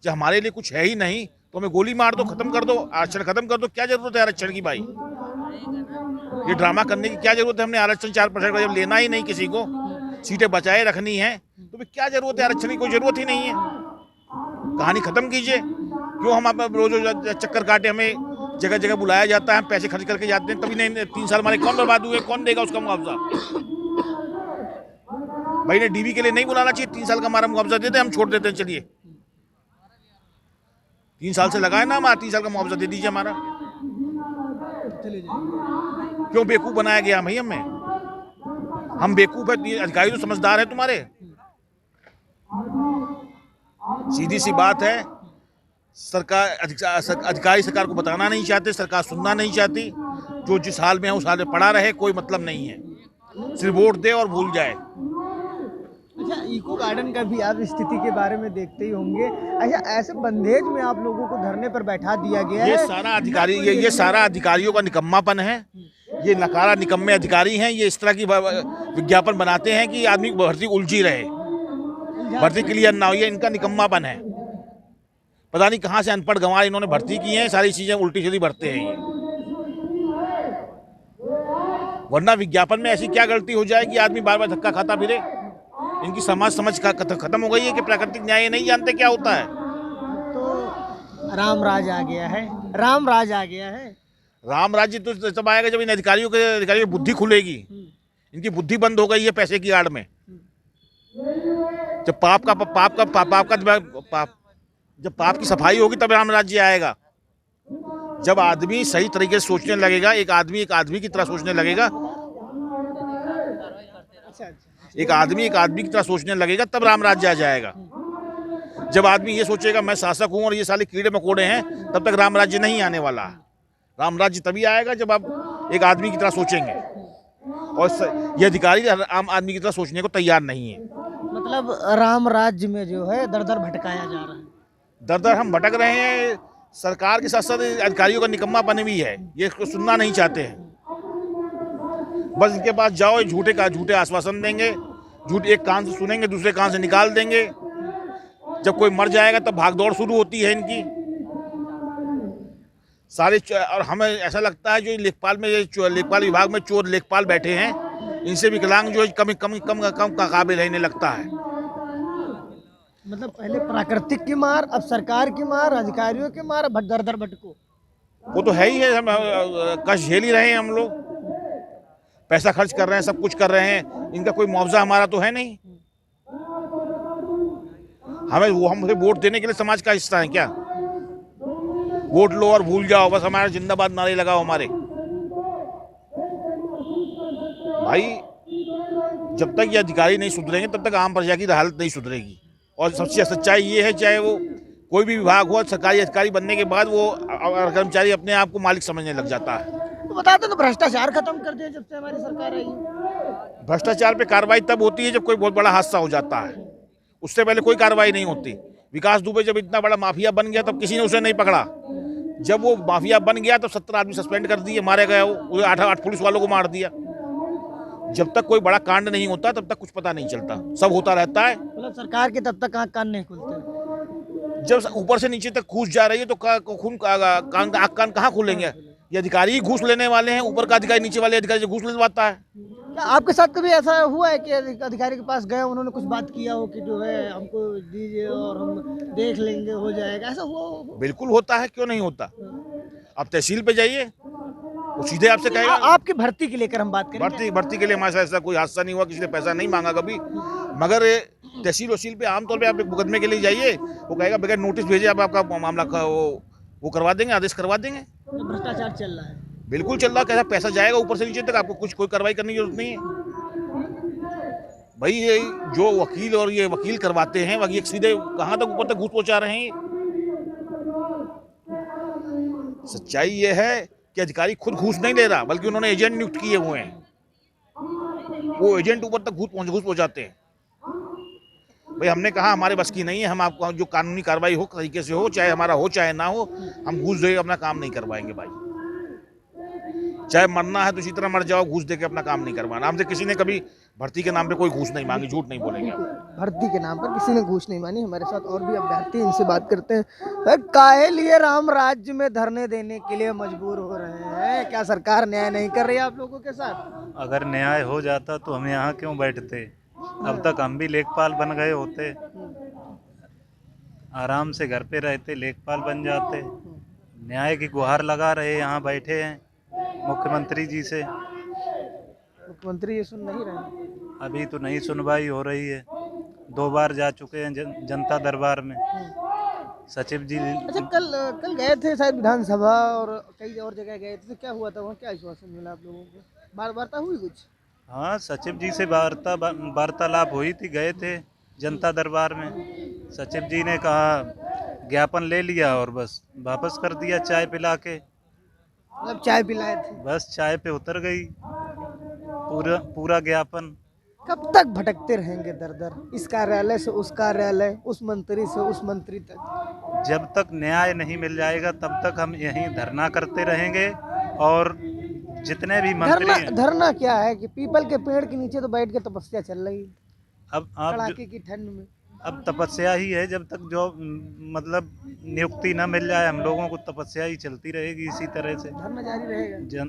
जब हमारे लिए कुछ है ही नहीं तो हमें गोली मार दो, खत्म कर दो, आरक्षण खत्म कर दो। क्या जरूरत है आरक्षण की भाई? ये ड्रामा करने की क्या जरूरत है? हमने आरक्षण 4% का जब लेना ही नहीं, किसी को सीटें बचाए रखनी है तो फिर क्या जरूरत है आरक्षण की? कोई जरूरत ही नहीं है। कहानी खत्म कीजिए। क्यों हम आप रोज रोज चक्कर काटे? हमें जगह जगह बुलाया जाता है, पैसे खर्च करके जाते हैं, तभी नहीं 3 साल हमारे कौन बर्बाद हुए? कौन देगा उसका मुआवजा? भाई ने डीबी के लिए नहीं बुलाना चाहिए। 3 साल का हमारा मुआवजा देते, हम छोड़ देते हैं। चलिए 3 साल से लगाए ना, हमारा 3 साल का मुआवजा दे दीजिए हमारा। क्यों बेवकूफ बनाया गया भाई हमें? हम बेवकूफ है? अधिकारी तो समझदार है तुम्हारे। सीधी सी बात है, सरकार अधिकारी सरकार को बताना नहीं चाहते, सरकार सुनना नहीं चाहती। जो जिस हाल में है उस हाल में पड़ा रहे, कोई मतलब नहीं है। सिर्फ वोट दे और भूल जाए। अच्छा, इको गार्डन का भी आप स्थिति के बारे में देखते ही होंगे। अच्छा, ऐसे बंदेज में आप लोगों को धरने पर बैठा दिया गया है। ये सारा अधिकारियों का निकम्मापन है। ये नकारा निकम्मे अधिकारी हैं। ये इस तरह की विज्ञापन बनाते हैं कि आदमी भर्ती उलझी रहे, भर्ती क्लियर ना हो। ये इनका निकम्मापन है। पता नहीं कहाँ से अनपढ़ गंवार इन्होंने भर्ती की है, सारी चीजें उल्टी सीधी भरते हैं ये। वरना विज्ञापन में ऐसी क्या गलती हो जाए कि आदमी बार बार धक्का खाता फिरे? इनकी समाज समझ खत्म हो गई है कि प्राकृतिक न्याय नहीं जानते क्या होता है। तो राम राज आ गया है, राम राज आ गया है। राम राज्य तो तब आएगा जब इन अधिकारियों की बुद्धि खुलेगी। इनकी बुद्धि बंद हो गई है पैसे की आड़ में। जब जब पाप की सफाई होगी तब राम राज्य आएगा। जब आदमी सही तरीके से सोचने लगेगा, एक आदमी की तरह सोचने लगेगा, एक आदमी की तरह सोचने लगेगा, तब राम राज्य आ जाएगा। जब आदमी ये सोचेगा मैं शासक हूं और ये साले कीड़े मकोड़े हैं, तब तक राम राज्य नहीं आने वाला। राम राज्य तभी आएगा जब आप एक आदमी की तरह सोचेंगे। और ये अधिकारी आम आदमी की तरह सोचने को तैयार नहीं है। मतलब राम राज्य में जो है दर दर भटकाया जा रहा है। दर दर हम भटक रहे हैं। सरकार के साथ साथ अधिकारियों का निकम्मापन भी है। ये इसको सुनना नहीं चाहते हैं। बस इनके पास जाओ, झूठे आश्वासन देंगे, एक कान से सुनेंगे, दूसरे कान से निकाल देंगे। जब कोई मर जाएगा तब भागदौड़ शुरू होती है इनकी सारे। और हमें ऐसा लगता है जो लेखपाल विभाग में चोर लेखपाल बैठे हैं, इनसे विकलांग जो कम काबिल रहने लगता है। मतलब पहले प्राकृतिक की मार, अब सरकार की मार, अधिकारियों की मार, अब दर दर भटको। वो तो है ही है। हम कष्ट झेल ही रहे हैं। हम लोग पैसा खर्च कर रहे हैं, सब कुछ कर रहे हैं, इनका कोई मुआवजा हमारा तो है नहीं। हमसे वोट देने के लिए समाज का हिस्सा है क्या? वोट लो और भूल जाओ, बस हमारा जिंदाबाद नारे लगाओ हमारे। भाई जब तक ये अधिकारी नहीं सुधरेंगे तब तक आम प्रजा की हालत नहीं सुधरेगी। और सबसे सच्चाई ये है, चाहे वो कोई भी विभाग हो, सरकारी अधिकारी बनने के बाद वो कर्मचारी अपने आप को मालिक समझने लग जाता है। तो बताते तो भ्रष्टाचार खत्म कर दिया जब से हमारी सरकार आई है। भ्रष्टाचार पे कार्रवाई तब होती है जब कोई बहुत बड़ा हादसा हो जाता है। उससे पहले कोई कार्रवाई नहीं होती। विकास दुबे जब इतना बड़ा माफिया बन गया तब किसी ने उसे नहीं पकड़ा। जब वो माफिया बन गया तब 17 आदमी सस्पेंड कर दिए, मारे गए। वो 8 पुलिस वालों को मार दिया। जब तक कोई बड़ा कांड नहीं होता तब तक कुछ पता नहीं चलता, सब होता रहता है। मतलब सरकार के तब तक आँख कान नहीं खुलते। जब ऊपर से नीचे तक घुस जा रही है तो आँख कान कहाँ खुलेंगे? ये अधिकारी ही घूस लेने वाले हैं। ऊपर का अधिकारी नीचे वाले अधिकारी से घूस लेवाता है। क्या आपके साथ कभी ऐसा हुआ है कि अधिकारी के पास गए, उन्होंने कुछ बात किया हो कि जो है हमको दीजिए और हम देख लेंगे, हो जाएगा, ऐसा हुआ हो? बिल्कुल होता है, क्यों नहीं होता। आप तहसील पे जाइए, वो सीधे आपसे कहेगा। आपकी भर्ती के लेकर हम बात करें। भर्ती के लिए हमारे साथ ऐसा कोई हादसा नहीं हुआ, किसी ने पैसा नहीं मांगा कभी। मगर तहसील वसील पे आमतौर पे आप एक मुकदमे के लिए जाइए, वो कहेगा बगैर नोटिस भेजे आप आपका मामला वो करवा देंगे, आदेश करवा देंगे। तो भ्रष्टाचार चल रहा है। बिल्कुल चल रहा है। कैसा पैसा जाएगा ऊपर से नीचे तक, आपको कोई कार्रवाई करने की जरूरत नहीं है। भाई ये जो वकील और ये वकील करवाते हैं, वकील सीधे कहाँ तक ऊपर तक घूस पहुंचा रहे हैं। सच्चाई ये है कि अधिकारी खुद घूस नहीं ले रहा, बल्कि उन्होंने एजेंट नियुक्त किए हुए हैं। वो एजेंट ऊपर तक घूस पहुंचाते हैं। भाई हमने कहा हमारे बस की नहीं है, हम आपको जो कानूनी कार्रवाई हो तरीके से हो, चाहे हमारा हो चाहे ना हो, हम घूस देके अपना काम नहीं करवाएंगे। भाई चाहे मरना है तो इसी तरह मर जाओ, घूस देके अपना काम नहीं करवाना। हमसे किसी ने कभी भर्ती के नाम पे कोई घूस नहीं मांगी, झूठ नहीं बोलेंगे हम। भर्ती के नाम पर किसी ने घूस नहीं मानी। हमारे साथ और भी अभ्यर्थी हैं, इनसे बात करते हैं। सर, काहे लिए राम राज्य में धरने देने के लिए मजबूर हो रहे हैं? क्या सरकार न्याय नहीं कर रही है आप लोगों के साथ? अगर न्याय हो जाता तो हम यहाँ क्यों बैठते? अब तक हम भी लेखपाल बन गए होते, आराम से घर पे रहते, लेखपाल बन जाते। न्याय की गुहार लगा रहे यहाँ बैठे हैं मुख्यमंत्री जी से। मुख्यमंत्री ये सुन नहीं रहे हैं। अभी तो नहीं सुनवाई हो रही है। 2 बार जा चुके हैं जनता दरबार में सचिव जी। अच्छा, कल गए थे शायद विधानसभा और कई और जगह गए थे, तो क्या हुआ था वहाँ? क्या आश्वासन मिला आप लोगों को? वार्ता हुई कुछ? हाँ, सचिव जी से वार्तालाप हुई थी, गए थे जनता दरबार में। सचिव जी ने कहा ज्ञापन ले लिया और बस वापस कर दिया चाय पिला के। मतलब चाय पिलाए थे? बस चाय पे उतर गई पूरा ज्ञापन। कब तक भटकते रहेंगे दर दर, इस कार्यालय से उस कार्यालय, उस मंत्री से उस मंत्री तक? जब तक न्याय नहीं मिल जाएगा तब तक हम यहीं धरना करते रहेंगे। और जितने भी मंत्री हैं, धरना क्या है कि पीपल के पेड़ के नीचे तो बैठ के तपस्या चल रही है अब आप कड़ाके की ठंड में। अब तपस्या ही है, जब तक जो मतलब नियुक्ति न मिल जाए हम लोगों को, तपस्या ही चलती रहेगी इसी तरह से। धरना जारी रहेगा?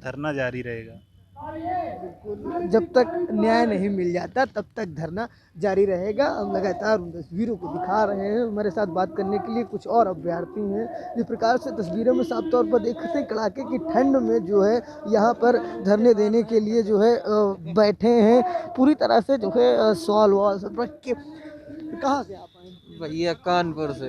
धरना जारी रहेगा। बिल्कुल, जब तक न्याय नहीं मिल जाता तब तक धरना जारी रहेगा। हम लगातार उन तस्वीरों को दिखा रहे हैं। हमारे साथ बात करने के लिए कुछ और अभ्यर्थी हैं। जिस प्रकार से तस्वीरों में साफ तौर पर देख सकते हैं, कड़ाके की ठंड में जो है यहाँ पर धरने देने के लिए जो है बैठे हैं, पूरी तरह से जो है सॉल वॉल सब रख के। कहाँ से आप आए? भैया कानपुर से।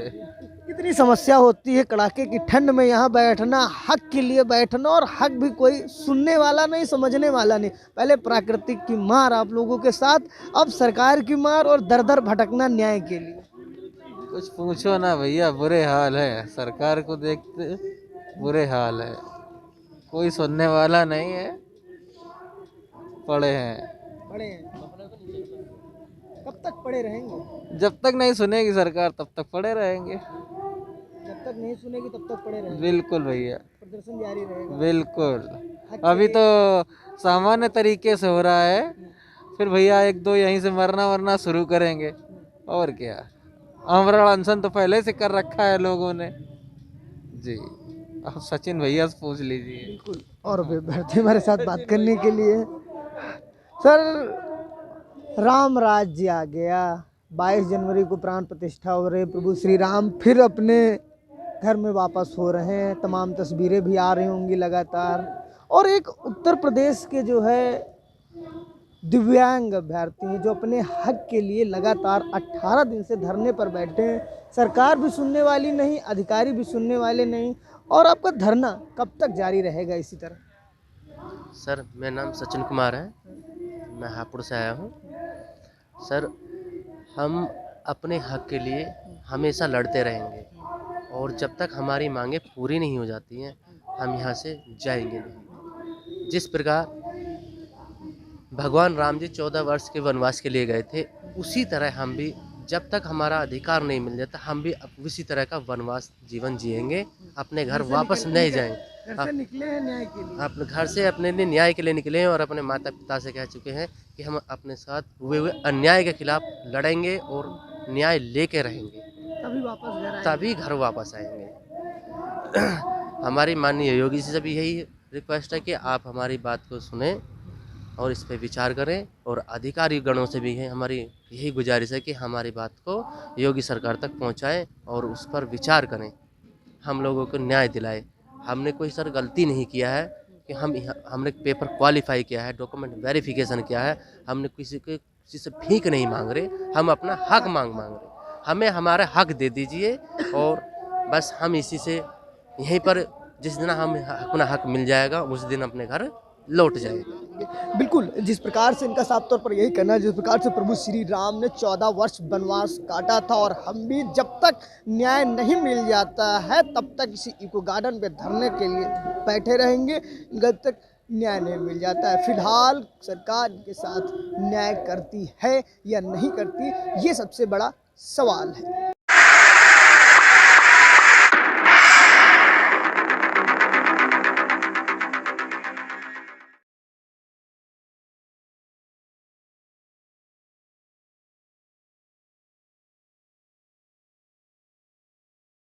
कितनी समस्या होती है कड़ाके की ठंड में यहाँ बैठना, हक के लिए बैठना, और हक भी कोई सुनने वाला नहीं, समझने वाला नहीं। पहले प्राकृतिक की मार आप लोगों के साथ, अब सरकार की मार, और दर दर भटकना न्याय के लिए। कुछ पूछो ना भैया, बुरे हाल है। सरकार को देखते बुरे हाल है, कोई सुनने वाला नहीं है। पड़े हैं। कब तक पड़े रहेंगे? जब तक नहीं सुनेगी सरकार तब तक पड़े रहेंगे। जब तक नहीं सुनेगी तब तक पड़े रहेंगे। बिल्कुल भैया, प्रदर्शन जारी रहेगा। बिल्कुल। अभी तो सामान्य तरीके से हो रहा है, फिर भैया 1-2 यहीं से मरना शुरू करेंगे। और क्या, आमरण अनशन तो पहले से कर रखा है लोगों ने जी। अब सचिन भैया से पूछ लीजिए। बिल्कुल। और भी अभ्यर्थी हमारे साथ बात करने के लिए। सर, राम राज्य आ गया, 22 जनवरी को प्राण प्रतिष्ठा हो रही, प्रभु श्री राम फिर अपने घर में वापस हो रहे हैं। तमाम तस्वीरें भी आ रही होंगी लगातार। और एक उत्तर प्रदेश के जो है दिव्यांग अभ्यर्थी हैं, जो अपने हक के लिए लगातार 18 दिन से धरने पर बैठे हैं। सरकार भी सुनने वाली नहीं, अधिकारी भी सुनने वाले नहीं। और आपका धरना कब तक जारी रहेगा इसी तरह? सर, मेरा नाम सचिन कुमार है, मैं हापुड़ से आया हूँ। सर, हम अपने हक के लिए हमेशा लड़ते रहेंगे, और जब तक हमारी मांगें पूरी नहीं हो जाती हैं हम यहाँ से जाएंगे नहीं। जिस प्रकार भगवान राम जी 14 वर्ष के वनवास के लिए गए थे, उसी तरह हम भी जब तक हमारा अधिकार नहीं मिल जाता हम भी उसी तरह का वनवास जीवन जिएंगे, अपने घर वापस नहीं जाएंगे। घर से निकले हैं न्याय के लिए। अपने घर से अपने लिए न्याय के लिए निकले हैं, और अपने माता पिता से कह चुके हैं कि हम अपने साथ हुए अन्याय के खिलाफ लड़ेंगे और न्याय लेके रहेंगे, तभी घर वापस आएंगे। हमारी माननीय योगी जी से भी यही रिक्वेस्ट है कि आप हमारी बात को सुने और इस पर विचार करें, और अधिकारी गणों से भी है हमारी यही गुजारिश है कि हमारी बात को योगी सरकार तक पहुंचाएं और उस पर विचार करें, हम लोगों को न्याय दिलाए। हमने कोई सर गलती नहीं किया है कि हमने पेपर क्वालिफाई किया है, डॉक्यूमेंट वेरिफिकेशन किया है, हमने किसी से भीख नहीं मांग रहे, हम अपना हक मांग रहे। हमें हमारा हक दे दीजिए, और बस हम इसी से यहीं पर जिस दिन हमें अपना हक मिल जाएगा उस दिन अपने घर लौट जाएगा। बिल्कुल, जिस प्रकार से इनका साफ तौर पर यही कहना है, जिस प्रकार से प्रभु श्री राम ने 14 वर्ष वनवास काटा था, और हम भी जब तक न्याय नहीं मिल जाता है तब तक इसी इको गार्डन पे धरने के लिए बैठे रहेंगे, जब तक न्याय नहीं मिल जाता है। फिलहाल सरकार के साथ न्याय करती है या नहीं करती, ये सबसे बड़ा सवाल है।